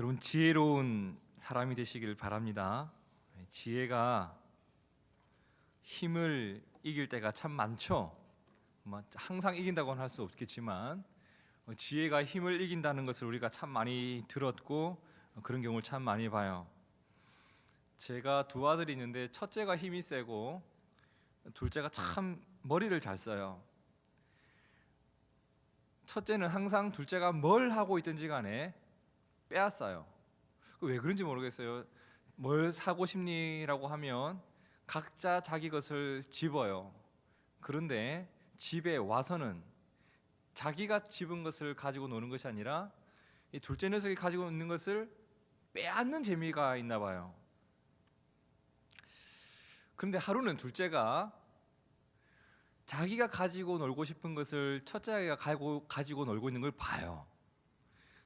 여러분, 지혜로운 사람이 되시길 바랍니다. 지혜가 힘을 이길 때가 참 많죠. 항상 이긴다고는 할 수 없겠지만 지혜가 힘을 이긴다는 것을 우리가 참 많이 들었고 그런 경우를 참 많이 봐요. 제가 두 아들이 있는데 첫째가 힘이 세고 둘째가 참 머리를 잘 써요. 첫째는 항상 둘째가 뭘 하고 있든지 간에 빼앗아요. 왜 그런지 모르겠어요. 뭘 사고 싶니라고 하면 각자 자기 것을 집어요. 그런데 집에 와서는 자기가 집은 것을 가지고 노는 것이 아니라 이 둘째 녀석이 가지고 있는 것을 빼앗는 재미가 있나 봐요. 그런데 하루는 둘째가 자기가 가지고 놀고 싶은 것을 첫째가 가지고 놀고 있는 걸 봐요.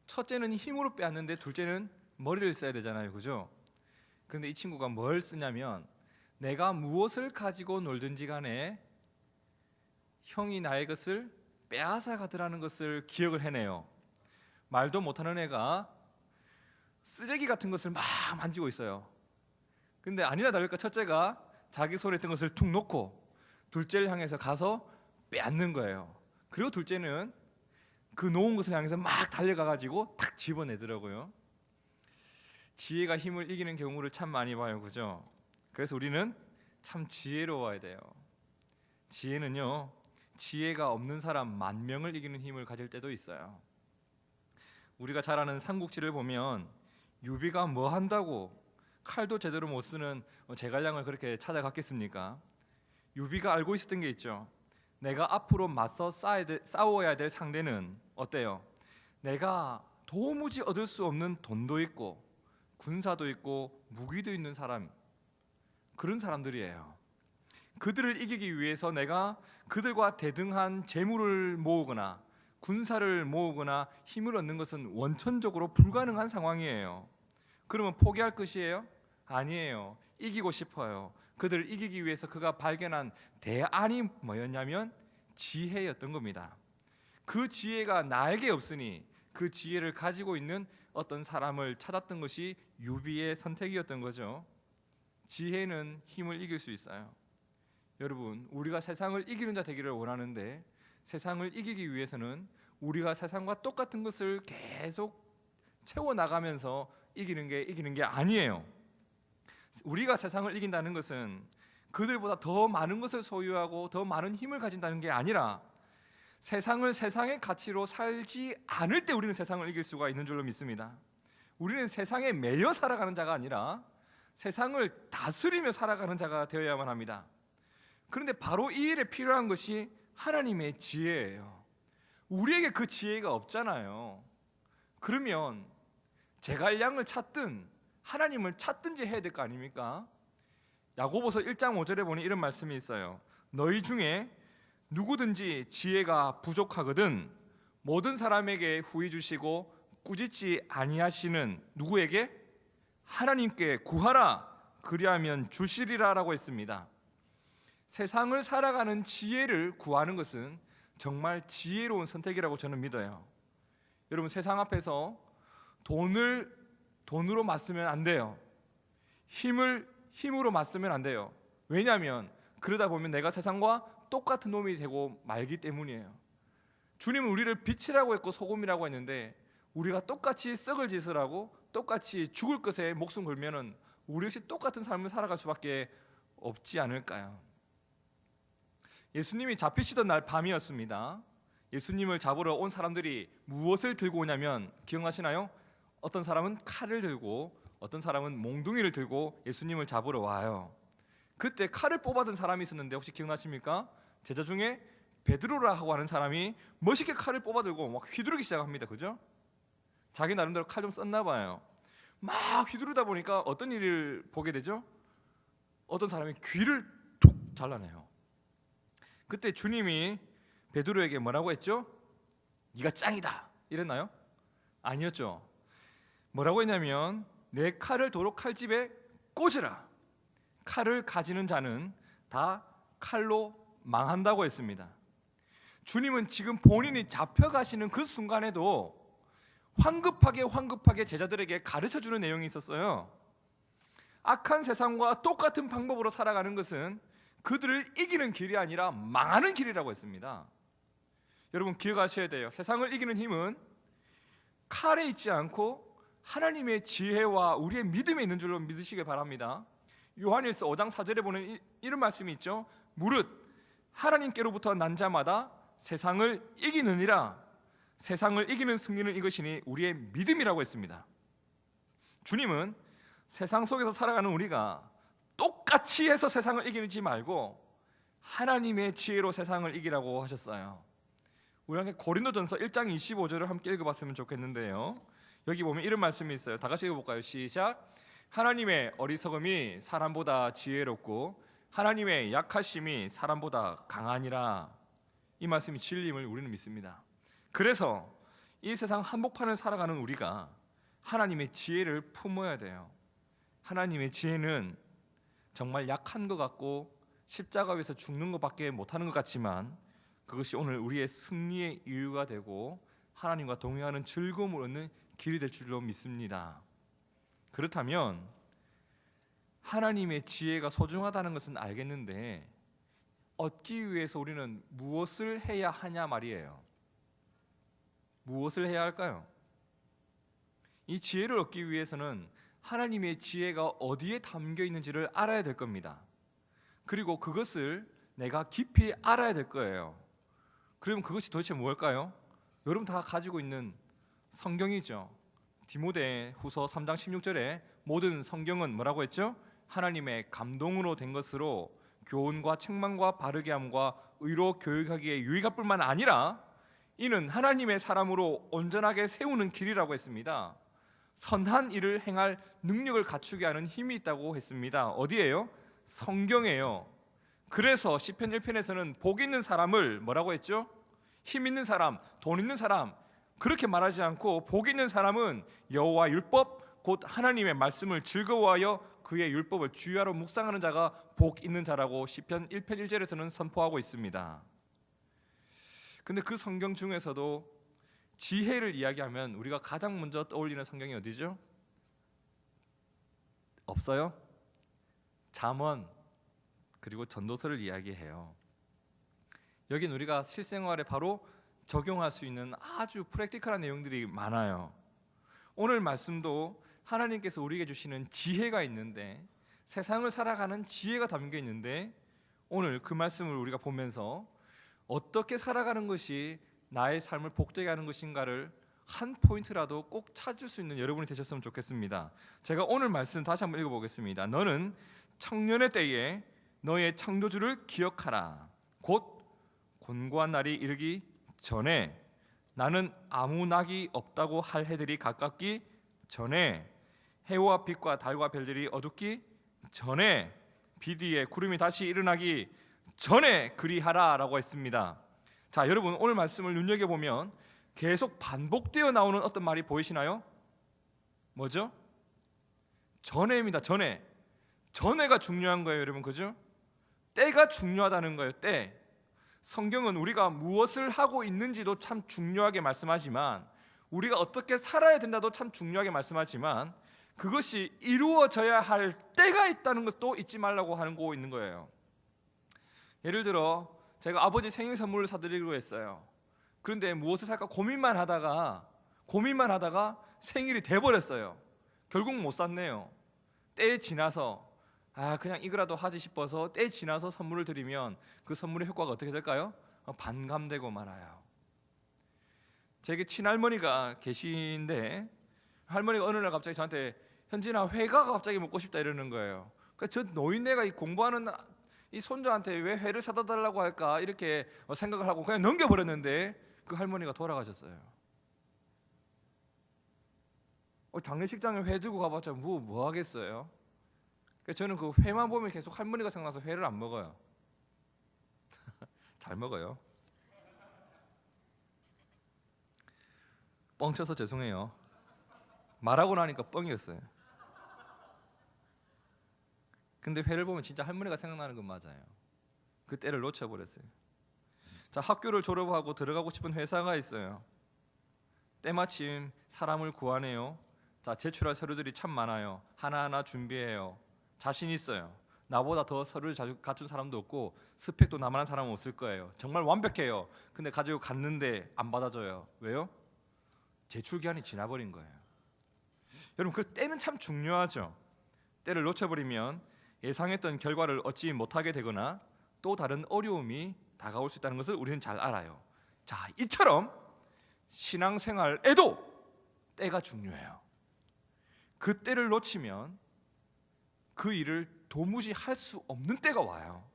첫째는 힘으로 빼앗는데 둘째는 머리를 써야 되잖아요, 그죠? 그런데 이 친구가 뭘 쓰냐면 내가 무엇을 가지고 놀든지 간에 형이 나의 것을 빼앗아 가더라는 것을 기억을 해내요. 말도 못하는 애가 쓰레기 같은 것을 막 만지고 있어요. 근데 아니나 다를까 첫째가 자기 손에 든 것을 툭 놓고 둘째를 향해서 가서 빼앗는 거예요. 그리고 둘째는 그 놓은 것을 향해서 막 달려가가지고 탁 집어내더라고요. 지혜가 힘을 이기는 경우를 참 많이 봐요, 그죠? 그래서 우리는 참 지혜로워야 돼요. 지혜는요, 지혜가 없는 사람 10,000명을 이기는 힘을 가질 때도 있어요. 우리가 잘 아는 삼국지를 보면 유비가 뭐 한다고 칼도 제대로 못 쓰는 제갈량을 그렇게 찾아갔겠습니까? 유비가 알고 있었던 게 있죠. 내가 앞으로 맞서 싸워야 될 상대는 어때요? 내가 도무지 얻을 수 없는 돈도 있고 군사도 있고 무기도 있는 사람, 그런 사람들이에요. 그들을 이기기 위해서 내가 그들과 대등한 재물을 모으거나 군사를 모으거나 힘을 얻는 것은 원천적으로 불가능한 상황이에요. 그러면 포기할 것이에요? 아니에요. 이기고 싶어요. 그들을 이기기 위해서 그가 발견한 대안이 뭐였냐면 지혜였던 겁니다. 그 지혜가 나에게 없으니 그 지혜를 가지고 있는 어떤 사람을 찾았던 것이 유비의 선택이었던 거죠. 지혜는 힘을 이길 수 있어요. 여러분, 우리가 세상을 이기는 자 되기를 원하는데 세상을 이기기 위해서는 우리가 세상과 똑같은 것을 계속 채워나가면서 이기는 게 아니에요. 우리가 세상을 이긴다는 것은 그들보다 더 많은 것을 소유하고 더 많은 힘을 가진다는 게 아니라 세상을 세상의 가치로 살지 않을 때 우리는 세상을 이길 수가 있는 줄로 믿습니다. 우리는 세상에 매여 살아가는 자가 아니라 세상을 다스리며 살아가는 자가 되어야만 합니다. 그런데 바로 이 일에 필요한 것이 하나님의 지혜예요. 우리에게 그 지혜가 없잖아요. 그러면 제갈량을 찾든 하나님을 찾든지 해야 될 거 아닙니까? 야고보서 1장 5절에 보니 이런 말씀이 있어요. 너희 중에 누구든지 지혜가 부족하거든 모든 사람에게 후히 주시고 꾸짖지 아니하시는 누구에게? 하나님께 구하라 그리하면 주시리라 라고 했습니다. 세상을 살아가는 지혜를 구하는 것은 정말 지혜로운 선택이라고 저는 믿어요. 여러분, 세상 앞에서 돈으로 맞서면 안 돼요. 힘으로 맞서면 안 돼요. 왜냐하면 그러다 보면 내가 세상과 똑같은 놈이 되고 말기 때문이에요. 주님은 우리를 빛이라고 했고 소금이라고 했는데 우리가 똑같이 썩을 짓을 하고 똑같이 죽을 것에 목숨 걸면은 우리 역시 똑같은 삶을 살아갈 수밖에 없지 않을까요? 예수님이 잡히시던 날 밤이었습니다. 예수님을 잡으러 온 사람들이 무엇을 들고 오냐면 기억나시나요? 어떤 사람은 칼을 들고 어떤 사람은 몽둥이를 들고 예수님을 잡으러 와요. 그때 칼을 뽑아든 사람이 있었는데 혹시 기억나십니까? 제자 중에 베드로라고 하는 사람이 멋있게 칼을 뽑아들고 막 휘두르기 시작합니다. 그죠? 자기 나름대로 칼 좀 썼나 봐요. 막 휘두르다 보니까 어떤 일을 보게 되죠? 어떤 사람이 귀를 툭 잘라내요. 그때 주님이 베드로에게 뭐라고 했죠? 네가 짱이다 이랬나요? 아니었죠. 뭐라고 했냐면 내 칼을 도로 칼집에 꽂으라. 칼을 가지는 자는 다 칼로 망한다고 했습니다. 주님은 지금 본인이 잡혀가시는 그 순간에도 황급하게 제자들에게 가르쳐주는 내용이 있었어요. 악한 세상과 똑같은 방법으로 살아가는 것은 그들을 이기는 길이 아니라 망하는 길이라고 했습니다. 여러분 기억하셔야 돼요. 세상을 이기는 힘은 칼에 있지 않고 하나님의 지혜와 우리의 믿음에 있는 줄로 믿으시길 바랍니다. 요한일서 5장 4절에 보는 이런 말씀이 있죠. 무릇 하나님께로부터 난 자마다 세상을 이기느니라. 세상을 이기는 승리는 이것이니 우리의 믿음이라고 했습니다. 주님은 세상 속에서 살아가는 우리가 똑같이 해서 세상을 이기지 말고 하나님의 지혜로 세상을 이기라고 하셨어요. 우리 고린도전서 1장 25절을 함께 읽어봤으면 좋겠는데요. 여기 보면 이런 말씀이 있어요. 다 같이 읽어볼까요? 시작. 하나님의 어리석음이 사람보다 지혜롭고 하나님의 약하심이 사람보다 강하니라. 이 말씀이 진리임을 우리는 믿습니다. 그래서 이 세상 한복판을 살아가는 우리가 하나님의 지혜를 품어야 돼요. 하나님의 지혜는 정말 약한 것 같고 십자가 위에서 죽는 것밖에 못하는 것 같지만 그것이 오늘 우리의 승리의 이유가 되고 하나님과 동행하는 즐거움을 얻는 길이 될 줄로 믿습니다. 그렇다면 하나님의 지혜가 소중하다는 것은 알겠는데 얻기 위해서 우리는 무엇을 해야 하냐 말이에요. 무엇을 해야 할까요? 이 지혜를 얻기 위해서는 하나님의 지혜가 어디에 담겨 있는지를 알아야 될 겁니다. 그리고 그것을 내가 깊이 알아야 될 거예요. 그럼 그것이 도대체 무엇일까요? 여러분 다 가지고 있는 성경이죠. 디모데 후서 3장 16절에 모든 성경은 뭐라고 했죠? 하나님의 감동으로 된 것으로 교훈과 책망과 바르게 함과 의로 교육하기에 유익할 뿐만 아니라 이는 하나님의 사람으로 온전하게 세우는 길이라고 했습니다. 선한 일을 행할 능력을 갖추게 하는 힘이 있다고 했습니다. 어디예요? 성경이에요. 그래서 시편 1편에서는 복 있는 사람을 뭐라고 했죠? 힘 있는 사람, 돈 있는 사람 그렇게 말하지 않고 복 있는 사람은 여호와 율법 곧 하나님의 말씀을 즐거워하여 그의 율법을 주야로 묵상하는 자가 복 있는 자라고 시편 1편 1절에서는 선포하고 있습니다. 근데 그 성경 중에서도 지혜를 이야기하면 우리가 가장 먼저 떠올리는 성경이 어디죠? 없어요? 잠언 그리고 전도서를 이야기해요. 여긴 우리가 실생활에 바로 적용할 수 있는 아주 프랙티컬한 내용들이 많아요. 오늘 말씀도 하나님께서 우리에게 주시는 지혜가 있는데 세상을 살아가는 지혜가 담겨 있는데 오늘 그 말씀을 우리가 보면서 어떻게 살아가는 것이 나의 삶을 복되게 하는 것인가를 한 포인트라도 꼭 찾을 수 있는 여러분이 되셨으면 좋겠습니다. 제가 오늘 말씀 다시 한번 읽어보겠습니다. 너는 청년의 때에 너의 창조주를 기억하라. 곧 곤고한 날이 이르기 전에 나는 아무 낙이 없다고 할 해들이 가깝기 전에 해와 빛과 달과 별들이 어둡기 전에 빛 위에 구름이 다시 일어나기 전에 그리하라 라고 했습니다. 자, 여러분 오늘 말씀을 눈여겨보면 계속 반복되어 나오는 어떤 말이 보이시나요? 뭐죠? 전에입니다. 전에가 중요한 거예요, 여러분. 그죠? 때가 중요하다는 거예요. 때. 성경은 우리가 무엇을 하고 있는지도 참 중요하게 말씀하지만 우리가 어떻게 살아야 된다도 참 중요하게 말씀하지만 그것이 이루어져야 할 때가 있다는 것도 잊지 말라고 하는 거 있는 거예요. 예를 들어 제가 아버지 생일 선물을 사드리기로 했어요. 그런데 무엇을 살까 고민만 하다가 생일이 돼버렸어요. 결국 못 샀네요. 때에 지나서 그냥 이거라도 하지 싶어서 때에 지나서 선물을 드리면 그 선물의 효과가 어떻게 될까요? 반감되고 말아요. 제게 친할머니가 계신데 할머니가 어느 날 갑자기 저한테 현진아 회가 갑자기 먹고 싶다 이러는 거예요. 그러니까 저 노인네가 이 공부하는 이 손자한테 왜 회를 사다 달라고 할까 이렇게 생각을 하고 그냥 넘겨버렸는데 그 할머니가 돌아가셨어요. 장례식장에 회 들고 가봤자 뭐 하겠어요? 그러니까 저는 그 회만 보면 계속 할머니가 생각나서 회를 안 먹어요. 잘 먹어요. 뻥쳐서 죄송해요. 말하고 나니까 뻥이었어요. 근데 회를 보면 진짜 할머니가 생각나는 건 맞아요. 그 때를 놓쳐버렸어요. 자, 학교를 졸업하고 들어가고 싶은 회사가 있어요. 때마침 사람을 구하네요. 자, 제출할 서류들이 참 많아요. 하나하나 준비해요. 자신 있어요. 나보다 더 서류를 갖춘 사람도 없고 스펙도 나만한 사람은 없을 거예요. 정말 완벽해요. 근데 가지고 갔는데 안 받아줘요. 왜요? 제출 기한이 지나버린 거예요. 여러분, 그 때는 참 중요하죠. 때를 놓쳐버리면 예상했던 결과를 얻지 못하게 되거나 또 다른 어려움이 다가올 수 있다는 것을 우리는 잘 알아요. 자, 이처럼 신앙생활에도 때가 중요해요. 그 때를 놓치면 그 일을 도무지 할 수 없는 때가 와요.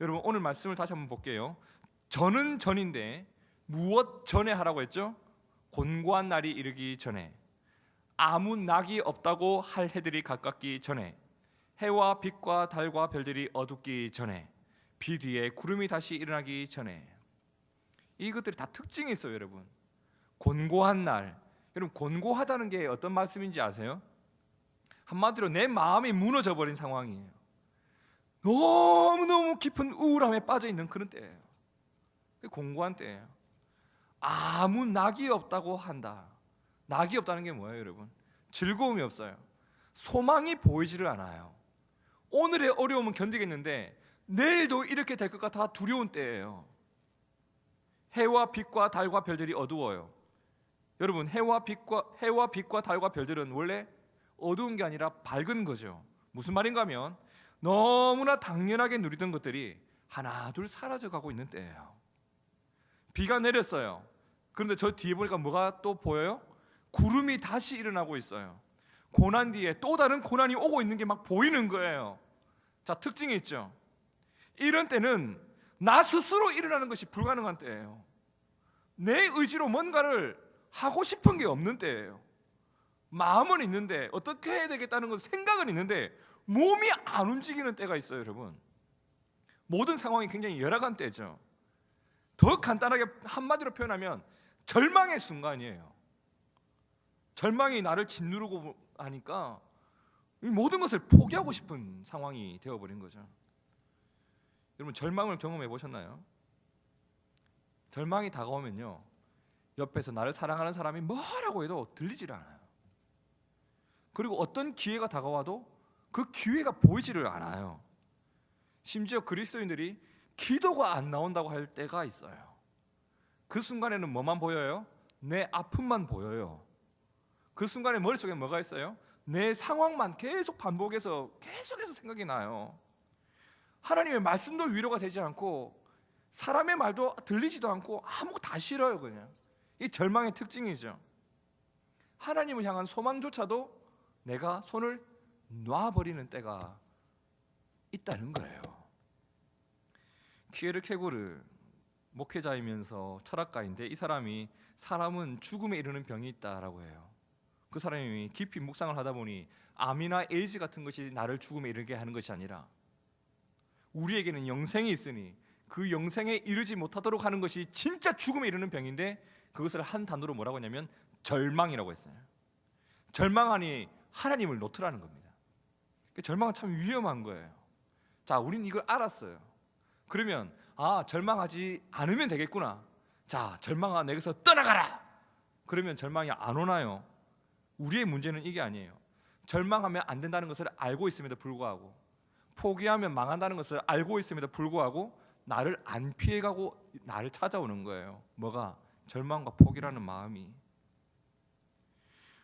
여러분, 오늘 말씀을 다시 한번 볼게요. 전은 전인데 무엇 전에 하라고 했죠? 곤고한 날이 이르기 전에, 아무 낙이 없다고 할 해들이 가깝기 전에, 해와 빛과 달과 별들이 어둡기 전에, 비 뒤에 구름이 다시 일어나기 전에. 이것들이 다 특징이 있어요. 여러분, 곤고한 날. 여러분, 곤고하다는 게 어떤 말씀인지 아세요? 한마디로 내 마음이 무너져 버린 상황이에요. 너무너무 깊은 우울함에 빠져 있는 그런 때예요. 곤고한 때예요. 아무 낙이 없다고 한다. 낙이 없다는 게 뭐예요, 여러분? 즐거움이 없어요. 소망이 보이지를 않아요. 오늘의 어려움은 견디겠는데 내일도 이렇게 될 것 같아 두려운 때예요. 해와 빛과 달과 별들이 어두워요. 여러분, 해와 빛과 달과 별들은 원래 어두운 게 아니라 밝은 거죠. 무슨 말인가 하면 너무나 당연하게 누리던 것들이 하나 둘 사라져가고 있는 때예요. 비가 내렸어요. 그런데 저 뒤에 보니까 뭐가 또 보여요? 구름이 다시 일어나고 있어요. 고난 뒤에 또 다른 고난이 오고 있는 게 막 보이는 거예요. 자, 특징이 있죠. 이런 때는 나 스스로 일어나는 것이 불가능한 때예요. 내 의지로 뭔가를 하고 싶은 게 없는 때예요. 마음은 있는데 어떻게 해야 되겠다는 건 생각은 있는데 몸이 안 움직이는 때가 있어요. 여러분, 모든 상황이 굉장히 열악한 때죠. 더 간단하게 한마디로 표현하면 절망의 순간이에요. 절망이 나를 짓누르고 하니까 이 모든 것을 포기하고 싶은 상황이 되어버린 거죠. 여러분, 절망을 경험해 보셨나요? 절망이 다가오면요, 옆에서 나를 사랑하는 사람이 뭐라고 해도 들리질 않아요. 그리고 어떤 기회가 다가와도 그 기회가 보이지를 않아요. 심지어 그리스도인들이 기도가 안 나온다고 할 때가 있어요. 그 순간에는 뭐만 보여요? 내 아픔만 보여요. 그 순간에 머릿속에 뭐가 있어요? 내 상황만 계속 반복해서 계속해서 생각이 나요. 하나님의 말씀도 위로가 되지 않고 사람의 말도 들리지도 않고 아무것도 다 싫어요. 그냥 이 절망의 특징이죠. 하나님을 향한 소망조차도 내가 손을 놔버리는 때가 있다는 거예요. 키에르 케고르 목회자이면서 철학가인데, 이 사람이 사람은 죽음에 이르는 병이 있다라고 해요. 그 사람이 깊이 묵상을 하다 보니 암이나 에이즈 같은 것이 나를 죽음에 이르게 하는 것이 아니라 우리에게는 영생이 있으니 그 영생에 이르지 못하도록 하는 것이 진짜 죽음에 이르는 병인데, 그것을 한 단어로 뭐라고 하냐면 절망이라고 했어요. 절망하니 하나님을 놓더라는 겁니다. 절망은 참 위험한 거예요. 자, 우린 이걸 알았어요. 그러면 절망하지 않으면 되겠구나. 자, 절망아 내게서 떠나가라. 그러면 절망이 안 오나요? 우리의 문제는 이게 아니에요. 절망하면 안 된다는 것을 알고 있음에도 불구하고, 포기하면 망한다는 것을 알고 있음에도 불구하고 나를 안 피해가고 나를 찾아오는 거예요. 뭐가? 절망과 포기라는 마음이.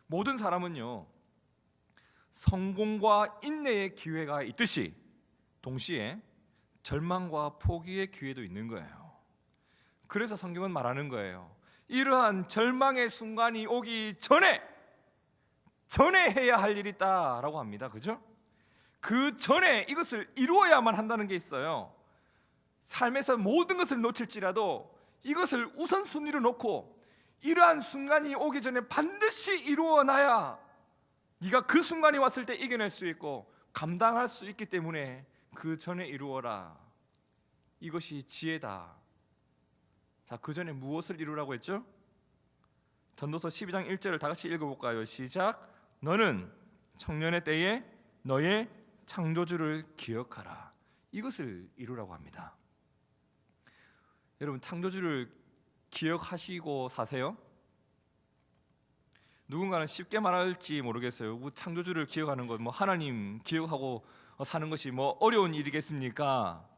모든 사람은요, 성공과 인내의 기회가 있듯이 동시에 절망과 포기의 기회도 있는 거예요. 그래서 성경은 말하는 거예요. 이러한 절망의 순간이 오기 전에 해야 할 일이 있다라고 합니다. 그죠? 그 전에 이것을 이루어야만 한다는 게 있어요. 삶에서 모든 것을 놓칠지라도 이것을 우선순위로 놓고 이러한 순간이 오기 전에 반드시 이루어놔야 네가 그 순간이 왔을 때 이겨낼 수 있고 감당할 수 있기 때문에 그 전에 이루어라. 이것이 지혜다. 자, 그 전에 무엇을 이루라고 했죠? 전도서 12장 1절을 다 같이 읽어볼까요? 시작. 너는 청년의 때에 너의 창조주를 기억하라. 이것을 이루라고 합니다. 여러분, 창조주를 기억하시고 사세요? 누군가는 쉽게 말할지 모르겠어요. 뭐 창조주를 기억하는 것, 뭐 하나님 기억하고 사는 것이 뭐 어려운 일이겠습니까?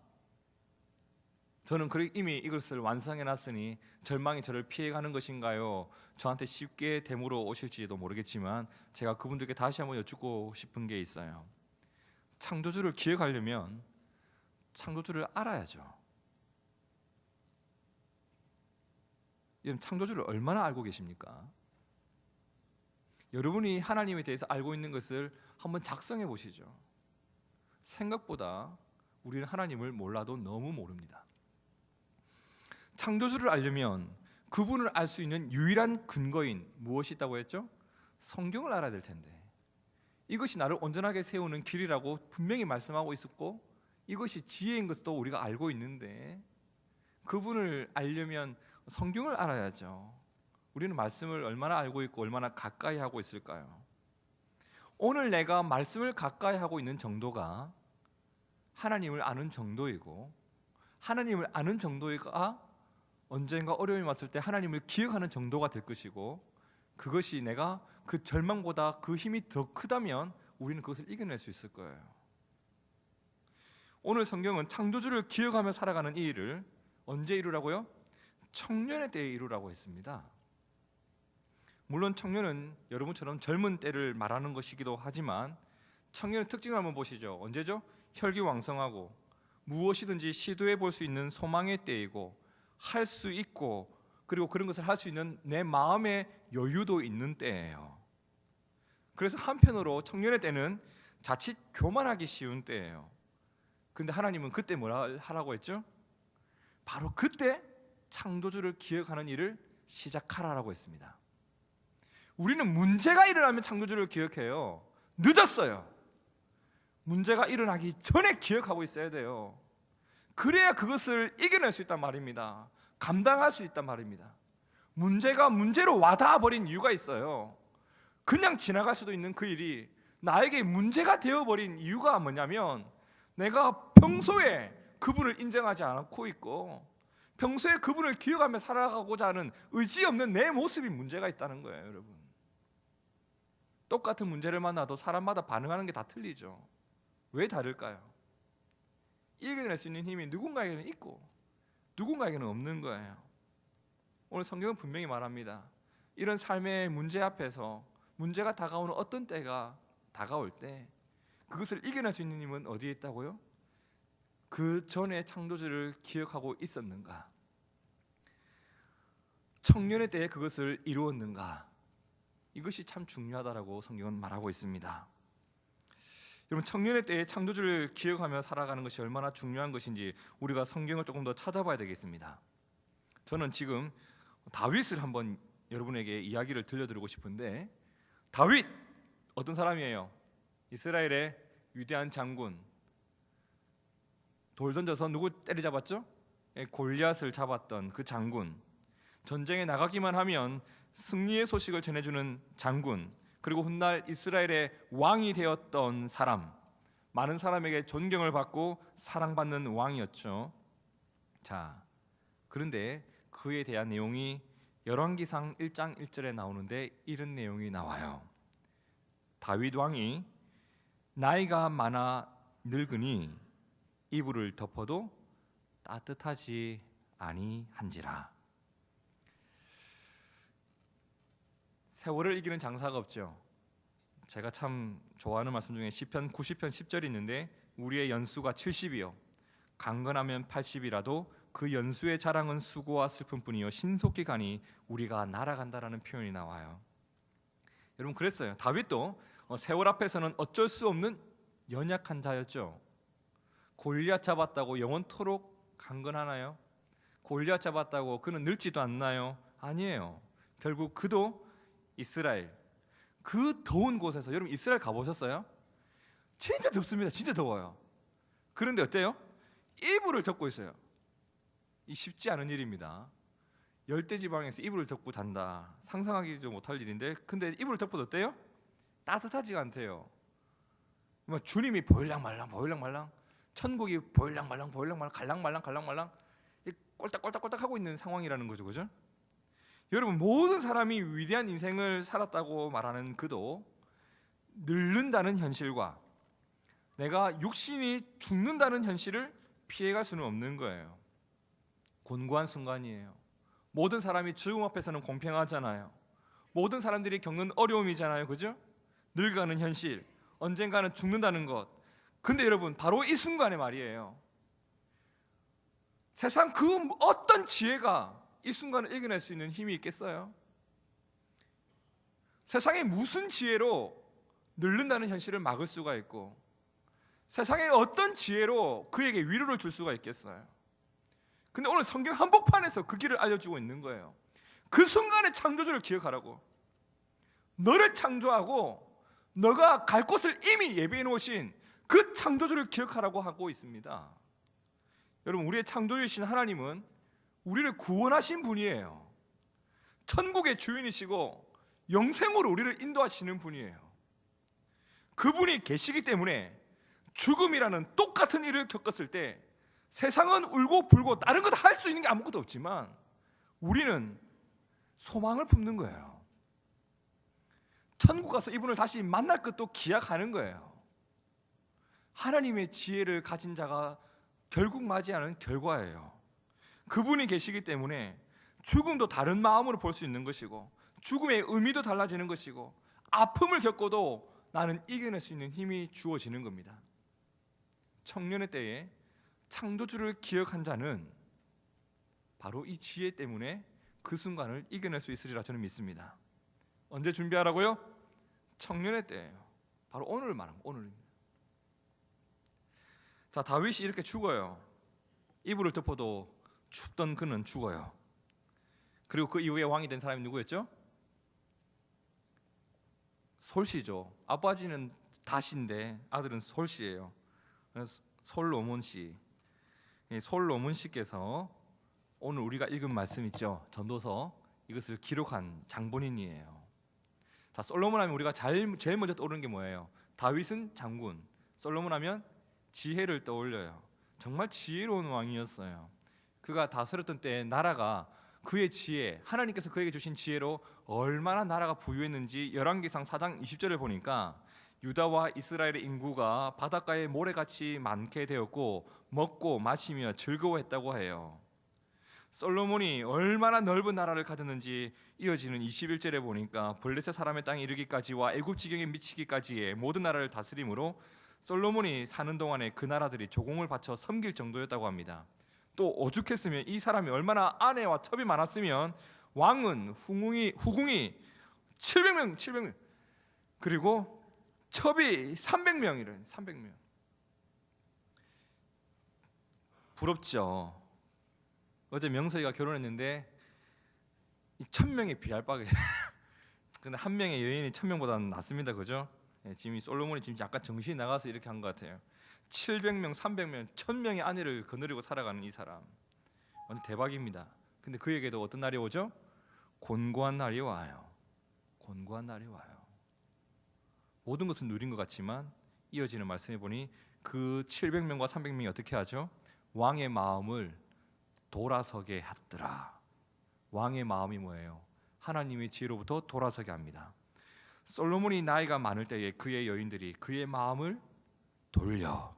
저는 이미 이것을 완성해 놨으니 절망이 저를 피해가는 것인가요? 저한테 쉽게 대물어 오실지도 모르겠지만 제가 그분들께 다시 한번 여쭙고 싶은 게 있어요. 창조주를 기억하려면 창조주를 알아야죠. 여러분, 창조주를 얼마나 알고 계십니까? 여러분이 하나님에 대해서 알고 있는 것을 한번 작성해 보시죠. 생각보다 우리는 하나님을 몰라도 너무 모릅니다. 창조주를 알려면 그분을 알 수 있는 유일한 근거인 무엇이 있다고 했죠? 성경을 알아야 될 텐데, 이것이 나를 온전하게 세우는 길이라고 분명히 말씀하고 있었고 이것이 지혜인 것도 우리가 알고 있는데, 그분을 알려면 성경을 알아야죠. 우리는 말씀을 얼마나 알고 있고 얼마나 가까이 하고 있을까요? 오늘 내가 말씀을 가까이 하고 있는 정도가 하나님을 아는 정도이고, 하나님을 아는 정도가 언젠가 어려움이 왔을 때 하나님을 기억하는 정도가 될 것이고, 그것이 내가 그 절망보다 그 힘이 더 크다면 우리는 그것을 이겨낼 수 있을 거예요. 오늘 성경은 창조주를 기억하며 살아가는 이 일을 언제 이루라고요? 청년의 때에 이루라고 했습니다. 물론 청년은 여러분처럼 젊은 때를 말하는 것이기도 하지만 청년의 특징을 한번 보시죠. 언제죠? 혈기왕성하고 무엇이든지 시도해 볼 수 있는 소망의 때이고, 할 수 있고 그리고 그런 것을 할 수 있는 내 마음의 여유도 있는 때예요. 그래서 한편으로 청년의 때는 자칫 교만하기 쉬운 때예요. 근데 하나님은 그때 뭐라 하라고 했죠? 바로 그때 창조주를 기억하는 일을 시작하라고 했습니다. 우리는 문제가 일어나면 창조주를 기억해요. 늦었어요. 문제가 일어나기 전에 기억하고 있어야 돼요. 그래야 그것을 이겨낼 수 있단 말입니다. 감당할 수 있단 말입니다. 문제가 문제로 와닿아 버린 이유가 있어요. 그냥 지나갈 수도 있는 그 일이 나에게 문제가 되어버린 이유가 뭐냐면, 내가 평소에 그분을 인정하지 않고 있고 평소에 그분을 기억하며 살아가고자 하는 의지 없는 내 모습이 문제가 있다는 거예요. 여러분, 똑같은 문제를 만나도 사람마다 반응하는 게 다 틀리죠. 왜 다를까요? 이겨낼 수 있는 힘이 누군가에게는 있고 누군가에게는 없는 거예요. 오늘 성경은 분명히 말합니다. 이런 삶의 문제 앞에서 문제가 다가오는 어떤 때가 다가올 때 그것을 이겨낼 수 있는 힘은 어디에 있다고요? 그 전에 창조주를 기억하고 있었는가? 청년의 때에 그것을 이루었는가? 이것이 참 중요하다라고 성경은 말하고 있습니다. 여러분, 청년의 때에 창조주를 기억하며 살아가는 것이 얼마나 중요한 것인지 우리가 성경을 조금 더 찾아봐야 되겠습니다. 저는 지금 다윗을 한번 여러분에게 이야기를 들려드리고 싶은데, 다윗 어떤 사람이에요? 이스라엘의 위대한 장군. 돌 던져서 누구 때리잡았죠? 골리앗을 잡았던 그 장군. 전쟁에 나가기만 하면 승리의 소식을 전해주는 장군. 그리고 훗날 이스라엘의 왕이 되었던 사람. 많은 사람에게 존경을 받고 사랑받는 왕이었죠. 자, 그런데 그에 대한 내용이 열왕기상 1장 1절에 나오는데 이런 내용이 나와요. 다윗 왕이 나이가 많아 늙으니 이불을 덮어도 따뜻하지 아니한지라. 세월을 이기는 장사가 없죠. 제가 참 좋아하는 말씀 중에 시편 90편 10절이 있는데, 우리의 연수가 70이요 강건하면 80이라도 그 연수의 자랑은 수고와 슬픔뿐이요 신속히 가니 우리가 날아간다라는 표현이 나와요. 여러분, 그랬어요. 다윗도 세월 앞에서는 어쩔 수 없는 연약한 자였죠. 골리앗 잡았다고 영원토록 강건하나요? 골리앗 잡았다고 그는 늙지도 않나요? 아니에요. 결국 그도 이스라엘 그 더운 곳에서, 여러분 이스라엘 가보셨어요? 진짜 덥습니다. 진짜 더워요. 그런데 어때요? 이불을 덮고 있어요. 이 쉽지 않은 일입니다. 열대지방에서 이불을 덮고 잔다, 상상하기도 못할 일인데, 근데 이불을 덮어도 어때요? 따뜻하지가 않대요. 주님이 보일랑말랑 보일랑말랑, 천국이 보일랑말랑 보일랑말랑, 갈랑말랑 갈랑말랑 꼴딱꼴딱꼴딱 하고 있는 상황이라는 거죠. 그죠? 여러분, 모든 사람이 위대한 인생을 살았다고 말하는 그도 늙는다는 현실과 내가 육신이 죽는다는 현실을 피해갈 수는 없는 거예요. 곤고한 순간이에요. 모든 사람이 죽음 앞에서는 공평하잖아요. 모든 사람들이 겪는 어려움이잖아요. 그죠? 늙어가는 현실, 언젠가는 죽는다는 것. 근데 여러분, 바로 이 순간에 말이에요, 세상 그 어떤 지혜가 이 순간을 이겨낼 수 있는 힘이 있겠어요? 세상에 무슨 지혜로 늙는다는 현실을 막을 수가 있고, 세상에 어떤 지혜로 그에게 위로를 줄 수가 있겠어요? 근데 오늘 성경 한복판에서 그 길을 알려주고 있는 거예요. 그 순간의 창조주를 기억하라고. 너를 창조하고 너가 갈 곳을 이미 예비해 놓으신 그 창조주를 기억하라고 하고 있습니다. 여러분, 우리의 창조주이신 하나님은 우리를 구원하신 분이에요. 천국의 주인이시고 영생으로 우리를 인도하시는 분이에요. 그분이 계시기 때문에 죽음이라는 똑같은 일을 겪었을 때 세상은 울고 불고 다른 것 할 수 있는 게 아무것도 없지만 우리는 소망을 품는 거예요. 천국 가서 이분을 다시 만날 것도 기약하는 거예요. 하나님의 지혜를 가진 자가 결국 맞이하는 결과예요. 그분이 계시기 때문에 죽음도 다른 마음으로 볼 수 있는 것이고, 죽음의 의미도 달라지는 것이고, 아픔을 겪어도 나는 이겨낼 수 있는 힘이 주어지는 겁니다. 청년의 때에 창조주를 기억한 자는 바로 이 지혜 때문에 그 순간을 이겨낼 수 있으리라 저는 믿습니다. 언제 준비하라고요? 청년의 때예요. 바로 오늘 말합니다. 오늘입니다. 자, 다윗이 이렇게 죽어요. 이불을 덮어도 춥던 그는 죽어요. 그리고 그 이후에 왕이 된 사람이 누구였죠? 솔시죠. 아버지는 다시인데 아들은 솔시예요. 솔로몬 씨. 솔로몬 씨께서 오늘 우리가 읽은 말씀 있죠? 전도서, 이것을 기록한 장본인이에요. 자, 솔로몬 하면 우리가 제일 먼저 떠오르는 게 뭐예요? 다윗은 장군, 솔로몬 하면 지혜를 떠올려요. 정말 지혜로운 왕이었어요. 그가 다스렸던 때에 나라가 그의 지혜, 하나님께서 그에게 주신 지혜로 얼마나 나라가 부유했는지 열왕기상 4장 20절을 보니까 유다와 이스라엘의 인구가 바닷가에 모래같이 많게 되었고 먹고 마시며 즐거워했다고 해요. 솔로몬이 얼마나 넓은 나라를 가졌는지 이어지는 21절에 보니까 블레셋 사람의 땅에 이르기까지와 애굽 지경에 미치기까지의 모든 나라를 다스림으로 솔로몬이 사는 동안에 그 나라들이 조공을 바쳐 섬길 정도였다고 합니다. 또 오죽했으면, 이 사람이 얼마나 아내와 첩이 많았으면 왕은 후궁이 700명 그리고 첩이 300명이래. 300명. 부럽죠. 어제 명서이가 결혼했는데 1000명에 비할 바게. 근데 한 명의 여인이 1000명보다는 낫습니다. 그죠? 지금 이 솔로몬이 지금 약간 정신이 나가서 이렇게 한 것 같아요. 700명, 300명, 1000명의 아내를 거느리고 살아가는 이 사람, 완전 대박입니다. 근데 그에게도 어떤 날이 오죠? 곤고한 날이 와요. 곤고한 날이 와요. 모든 것은 누린 것 같지만 이어지는 말씀해 보니 그 700명과 300명이 어떻게 하죠? 왕의 마음을 돌아서게 하더라. 왕의 마음이 뭐예요? 하나님의 지혜로부터 돌아서게 합니다. 솔로몬이 나이가 많을 때에 그의 여인들이 그의 마음을 돌려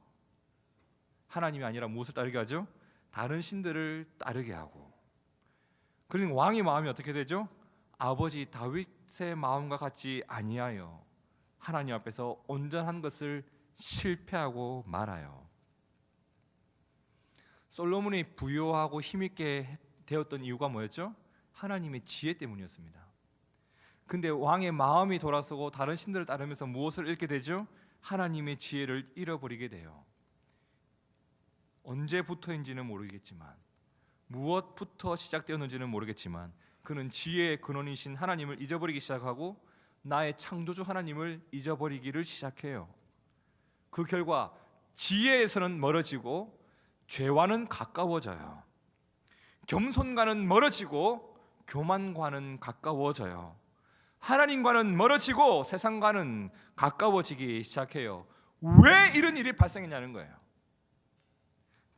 하나님이 아니라 무엇을 따르게 하죠? 다른 신들을 따르게 하고. 그러니 왕의 마음이 어떻게 되죠? 아버지 다윗의 마음과 같지 아니하여 하나님 앞에서 온전한 것을 실패하고 말아요. 솔로몬이 부유하고 힘있게 되었던 이유가 뭐였죠? 하나님의 지혜 때문이었습니다. 근데 왕의 마음이 돌아서고 다른 신들을 따르면서 무엇을 잃게 되죠? 하나님의 지혜를 잃어버리게 돼요. 언제부터인지는 모르겠지만, 무엇부터 시작되었는지는 모르겠지만 그는 지혜의 근원이신 하나님을 잊어버리기 시작하고 나의 창조주 하나님을 잊어버리기를 시작해요. 그 결과 지혜에서는 멀어지고 죄와는 가까워져요. 겸손과는 멀어지고 교만과는 가까워져요. 하나님과는 멀어지고 세상과는 가까워지기 시작해요. 왜 이런 일이 발생했냐는 거예요.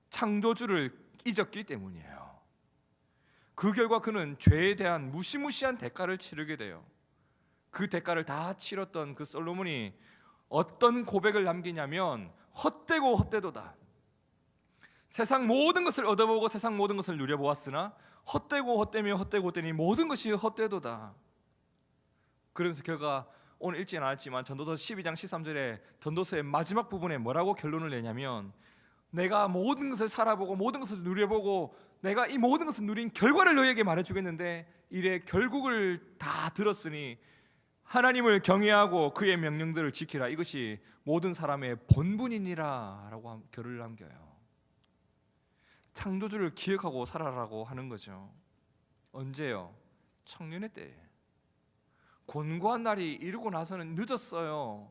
창조주를 잊었기 때문이에요. 그 결과 그는 죄에 대한 무시무시한 대가를 치르게 돼요. 그 대가를 다 치렀던 그 솔로몬이 어떤 고백을 남기냐면 헛되고 헛되도다. 세상 모든 것을 얻어보고 세상 모든 것을 누려보았으나 헛되고 헛되며 헛되고 헛되니 모든 것이 헛되도다. 그러면서 그가 오늘 읽지는 않았지만 전도서 12장 13절에 전도서의 마지막 부분에 뭐라고 결론을 내냐면, 내가 모든 것을 살아보고 모든 것을 누려보고 내가 이 모든 것을 누린 결과를 너희에게 말해주겠는데 이래 결국을 다 들었으니 하나님을 경외하고 그의 명령들을 지키라. 이것이 모든 사람의 본분이니라 라고 결을 남겨요. 창조주를 기억하고 살아라고 하는 거죠. 언제요? 청년의 때에. 곤고한 날이 이르고 나서는 늦었어요.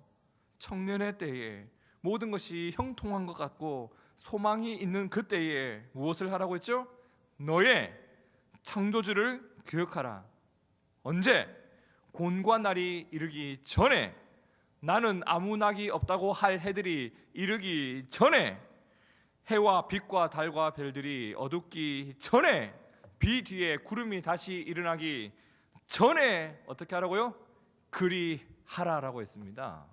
청년의 때에 모든 것이 형통한 것 같고 소망이 있는 그때에 무엇을 하라고 했죠? 너의 창조주를 기억하라. 언제? 곤고한 날이 이르기 전에, 나는 아무 낙이 없다고 할 해들이 이르기 전에, 해와 빛과 달과 별들이 어둡기 전에, 비 뒤에 구름이 다시 일어나기 전에 어떻게 하라고요? 그리 하라라고 했습니다.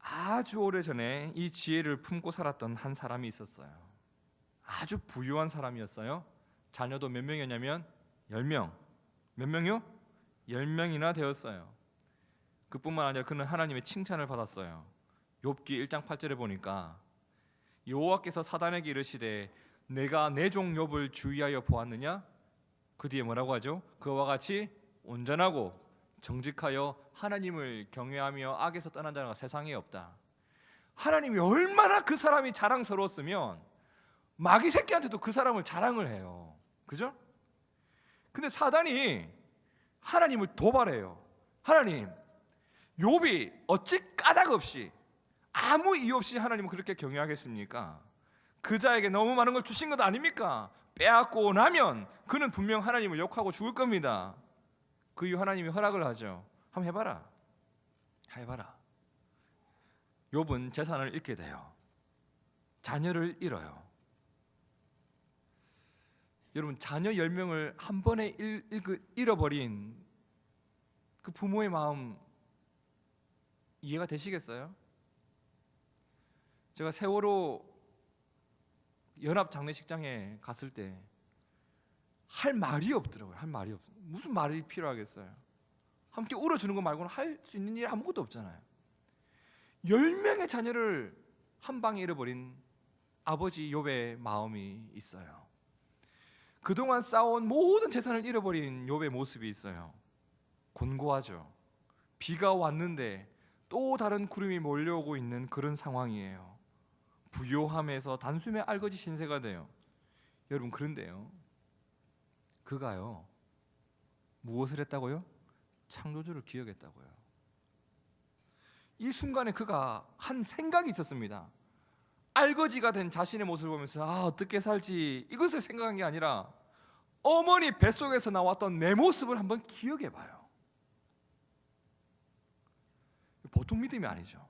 아주 오래전에 이 지혜를 품고 살았던 한 사람이 있었어요. 아주 부유한 사람이었어요. 자녀도 몇 명이었냐면 10명. 몇 명이요? 10명이나 되었어요. 그뿐만 아니라 그는 하나님의 칭찬을 받았어요. 욥기 1장 8절에 보니까 여호와께서 사단에게 이르시되 내가 내 종 욥을 주의하여 보았느냐? 그 뒤에 뭐라고 하죠? 그와 같이 온전하고 정직하여 하나님을 경외하며 악에서 떠난 자가 세상에 없다. 하나님이 얼마나 그 사람이 자랑스러웠으면 마귀 새끼한테도 그 사람을 자랑을 해요. 그죠? 근데 사단이 하나님을 도발해요. 하나님, 욥이 어찌 까닭 없이 아무 이유 없이 하나님을 그렇게 경외하겠습니까? 그 자에게 너무 많은 걸 주신 것 아닙니까? 빼앗고 나면 그는 분명 하나님을 욕하고 죽을 겁니다. 그 이후 하나님이 허락을 하죠. 한번 해봐라. 해봐라. 욥은 재산을 잃게 돼요. 자녀를 잃어요. 여러분, 자녀 10명을 한 번에 잃어버린 그 부모의 마음 이해가 되시겠어요? 제가 세월호 연합 장례식장에 갔을 때 할 말이 없더라고요. 할 말이 없어요. 무슨 말이 필요하겠어요? 함께 울어주는 거 말고는 할 수 있는 일이 아무것도 없잖아요. 10명의 자녀를 한 방에 잃어버린 아버지 욥의 마음이 있어요. 그동안 쌓아온 모든 재산을 잃어버린 욥의 모습이 있어요. 곤고하죠. 비가 왔는데 또 다른 구름이 몰려오고 있는 그런 상황이에요. 부요함에서 단숨에 알거지 신세가 돼요. 여러분, 그런데요, 그가요 무엇을 했다고요? 창조주를 기억했다고요. 이 순간에 그가 한 생각이 있었습니다. 알거지가 된 자신의 모습을 보면서 어떻게 살지 이것을 생각한 게 아니라 어머니 뱃속에서 나왔던 내 모습을 한번 기억해봐요. 보통 믿음이 아니죠.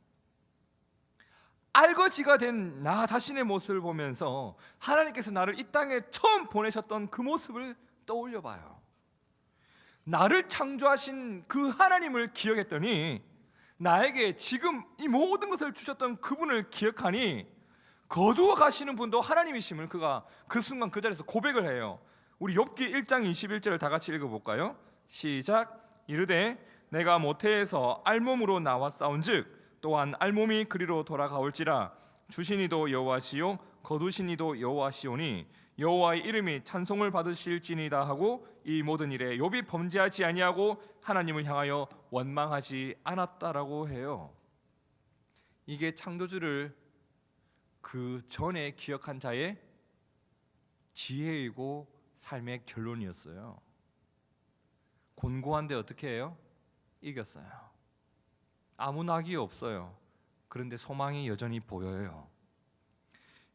알거지가 된 나 자신의 모습을 보면서 하나님께서 나를 이 땅에 처음 보내셨던 그 모습을 떠올려봐요. 나를 창조하신 그 하나님을 기억했더니 나에게 지금 이 모든 것을 주셨던 그분을 기억하니 거두어 가시는 분도 하나님이심을 그가 그 순간 그 자리에서 고백을 해요. 우리 욥기 1장 21절을 다 같이 읽어볼까요? 시작. 이르되 내가 모태에서 알몸으로 나왔사온즉 또한 알몸이 그리로 돌아가올지라 주신 이도 여호와시요 거두신 이도 여호와시오니 여호와의 이름이 찬송을 받으실지니이다 하고 이 모든 일에 욥이 범죄하지 아니하고 하나님을 향하여 원망하지 않았다라고 해요. 이게 창조주를 그 전에 기억한 자의 지혜이고 삶의 결론이었어요. 곤고한데 어떻게 해요? 이겼어요. 아무 낙이 없어요. 그런데 소망이 여전히 보여요.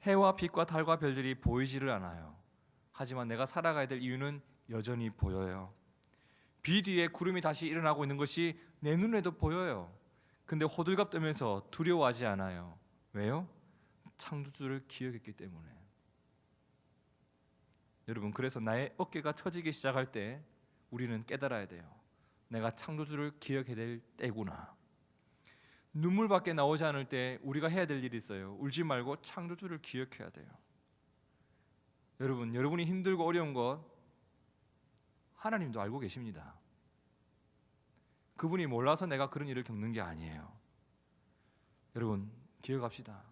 해와 빛과 달과 별들이 보이지를 않아요. 하지만 내가 살아가야 될 이유는 여전히 보여요. 비 뒤에 구름이 다시 일어나고 있는 것이 내 눈에도 보여요. 근데 호들갑 떨면서 두려워하지 않아요. 왜요? 창조주를 기억했기 때문에. 여러분, 그래서 나의 어깨가 처지기 시작할 때 우리는 깨달아야 돼요. 내가 창조주를 기억해야 될 때구나. 눈물밖에 나오지 않을 때 우리가 해야 될 일이 있어요. 울지 말고 창조주를 기억해야 돼요. 여러분, 여러분이 힘들고 어려운 것 하나님도 알고 계십니다. 그분이 몰라서 내가 그런 일을 겪는 게 아니에요. 여러분, 기억합시다.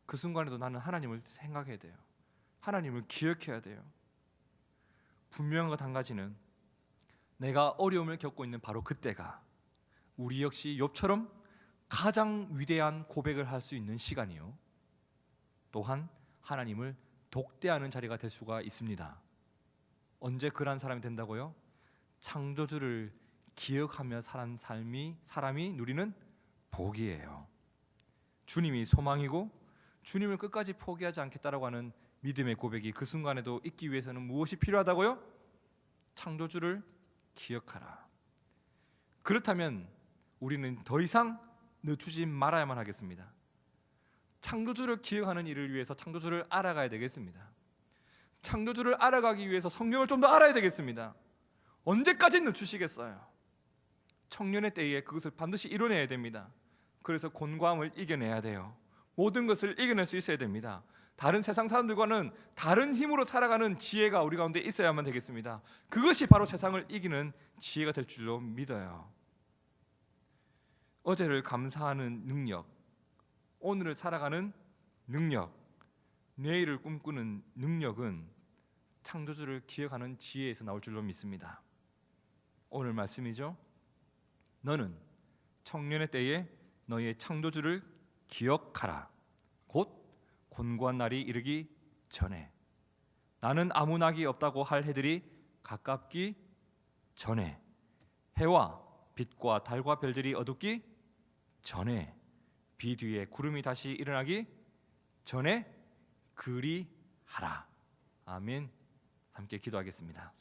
그 순간에도 나는 하나님을 생각해야 돼요. 하나님을 기억해야 돼요. 분명한 것 한 가지는 내가 어려움을 겪고 있는 바로 그때가 우리 역시 욥처럼 가장 위대한 고백을 할 수 있는 시간이요, 또한 하나님을 독대하는 자리가 될 수가 있습니다. 언제 그러한 사람이 된다고요? 창조주를 기억하며 사는 사람이 누리는 복이에요. 주님이 소망이고 주님을 끝까지 포기하지 않겠다라고 하는 믿음의 고백이 그 순간에도 있기 위해서는 무엇이 필요하다고요? 창조주를 기억하라. 그렇다면 우리는 더 이상 늦추지 말아야만 하겠습니다. 창조주를 기억하는 일을 위해서 창조주를 알아가야 되겠습니다. 창조주를 알아가기 위해서 성경을 좀 더 알아야 되겠습니다. 언제까지 늦추시겠어요? 청년의 때에 그것을 반드시 이뤄내야 됩니다. 그래서 곤고함을 이겨내야 돼요. 모든 것을 이겨낼 수 있어야 됩니다. 다른 세상 사람들과는 다른 힘으로 살아가는 지혜가 우리 가운데 있어야만 되겠습니다. 그것이 바로 세상을 이기는 지혜가 될 줄로 믿어요. 어제를 감사하는 능력, 오늘을 살아가는 능력, 내일을 꿈꾸는 능력은 창조주를 기억하는 지혜에서 나올 줄로 믿습니다. 오늘 말씀이죠. 너는 청년의 때에 너희의 창조주를 기억하라. 곧 곤고한 날이 이르기 전에, 나는 아무 낙이 없다고 할 해들이 가깝기 전에, 해와 빛과 달과 별들이 어둡기 전에, 비 뒤에 구름이 다시 일어나기 전에 그리하라. 아멘. 함께 기도하겠습니다.